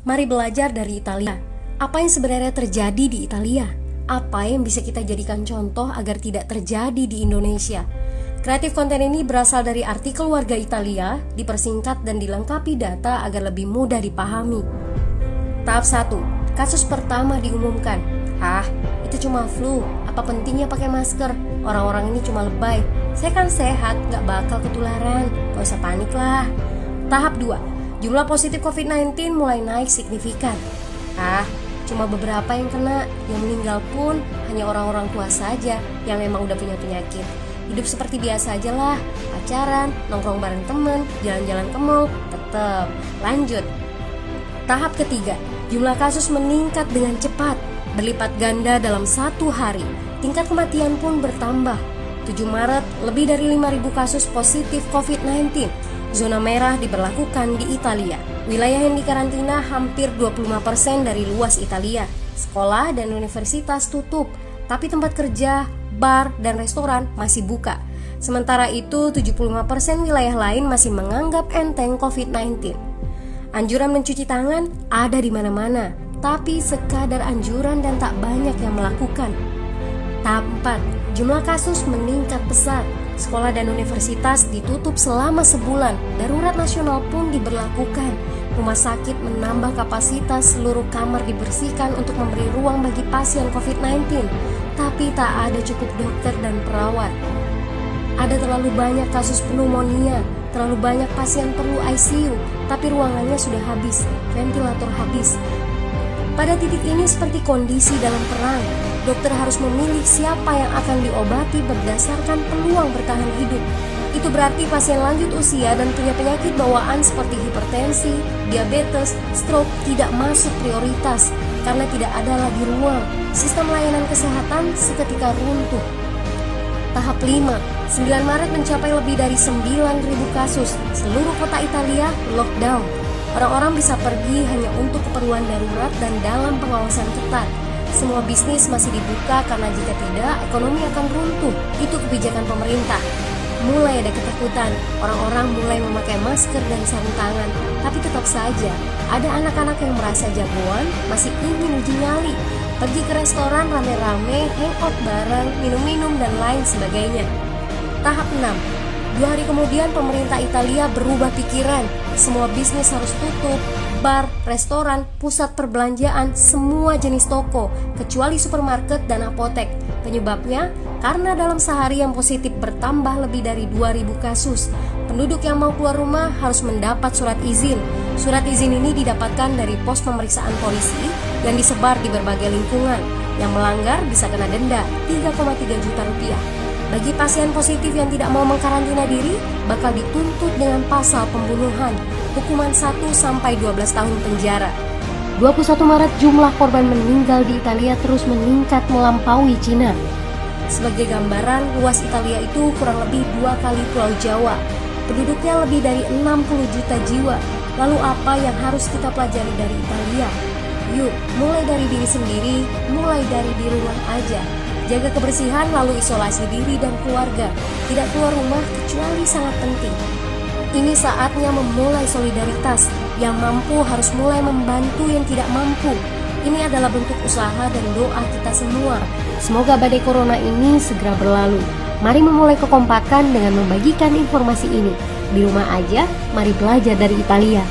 Mari belajar dari Italia. Apa yang sebenarnya terjadi di Italia? Apa yang bisa kita jadikan contoh agar tidak terjadi di Indonesia? Kreatif konten ini berasal dari artikel warga Italia, dipersingkat dan dilengkapi data agar lebih mudah dipahami. Tahap 1. Kasus pertama diumumkan. Itu cuma flu. Apa pentingnya pakai masker? Orang-orang ini cuma lebay. Saya kan sehat, gak bakal ketularan. Gak usah panik lah. Tahap 2. Jumlah positif COVID-19 mulai naik signifikan. Cuma beberapa yang kena. Yang meninggal pun hanya orang-orang tua saja yang memang udah punya penyakit. Hidup seperti biasa aja lah. Pacaran, nongkrong bareng temen, jalan-jalan ke mall, tetep lanjut. Tahap ketiga. Jumlah kasus meningkat dengan cepat, berlipat ganda dalam 1 hari. Tingkat kematian pun bertambah. 7 Maret, lebih dari 5.000 kasus positif COVID-19. Zona merah diberlakukan di Italia. Wilayah yang dikarantina hampir 25% dari luas Italia. Sekolah dan universitas tutup, tapi tempat kerja, bar, dan restoran masih buka. Sementara itu, 75% wilayah lain masih menganggap enteng COVID-19. Anjuran mencuci tangan ada di mana-mana, tapi sekadar anjuran dan tak banyak yang melakukan. Tahap 4. Jumlah kasus meningkat pesat. Sekolah dan universitas ditutup selama sebulan. Darurat nasional pun diberlakukan. Rumah sakit menambah kapasitas, seluruh kamar dibersihkan untuk memberi ruang bagi pasien COVID-19. Tapi tak ada cukup dokter dan perawat. Ada terlalu banyak kasus pneumonia, terlalu banyak pasien perlu ICU, tapi ruangannya sudah habis, ventilator habis. Pada titik ini seperti kondisi dalam perang. Dokter harus memilih siapa yang akan diobati berdasarkan peluang bertahan hidup. Itu berarti pasien lanjut usia dan punya penyakit bawaan seperti hipertensi, diabetes, stroke tidak masuk prioritas karena tidak ada lagi ruang. Sistem layanan kesehatan seketika runtuh. Tahap 5. 9 Maret mencapai lebih dari 9.000 kasus. Seluruh kota Italia lockdown. Orang-orang bisa pergi hanya untuk keperluan darurat dan dalam pengawasan ketat. Semua bisnis masih dibuka karena jika tidak, ekonomi akan runtuh. Itu kebijakan pemerintah. Mulai ada ketakutan, orang-orang mulai memakai masker dan sarung tangan. Tapi tetap saja, ada anak-anak yang merasa jagoan, masih ingin uji nyali. Pergi ke restoran rame-rame, hangout bareng, minum-minum dan lain sebagainya. Tahap 6. 2 hari kemudian pemerintah Italia berubah pikiran. Semua bisnis harus tutup. Bar, restoran, pusat perbelanjaan, semua jenis toko, kecuali supermarket dan apotek. Penyebabnya, karena dalam sehari yang positif bertambah lebih dari 2.000 kasus. Penduduk yang mau keluar rumah harus mendapat surat izin. Surat izin ini didapatkan dari pos pemeriksaan polisi yang disebar di berbagai lingkungan. Yang melanggar bisa kena denda 3,3 juta rupiah. Bagi pasien positif yang tidak mau mengkarantina diri, bakal dituntut dengan pasal pembunuhan, hukuman 1-12 tahun penjara. 21 Maret jumlah korban meninggal di Italia terus meningkat melampaui Cina. Sebagai gambaran, luas Italia itu kurang lebih 2 kali Pulau Jawa. Penduduknya lebih dari 60 juta jiwa. Lalu apa yang harus kita pelajari dari Italia? Yuk, mulai dari diri sendiri, mulai dari di rumah aja. Jaga kebersihan lalu isolasi diri dan keluarga. Tidak keluar rumah kecuali sangat penting. Ini saatnya memulai solidaritas. Yang mampu harus mulai membantu yang tidak mampu. Ini adalah bentuk usaha dan doa kita semua. Semoga badai corona ini segera berlalu. Mari memulai kekompakan dengan membagikan informasi ini. Di rumah aja, mari belajar dari Italia.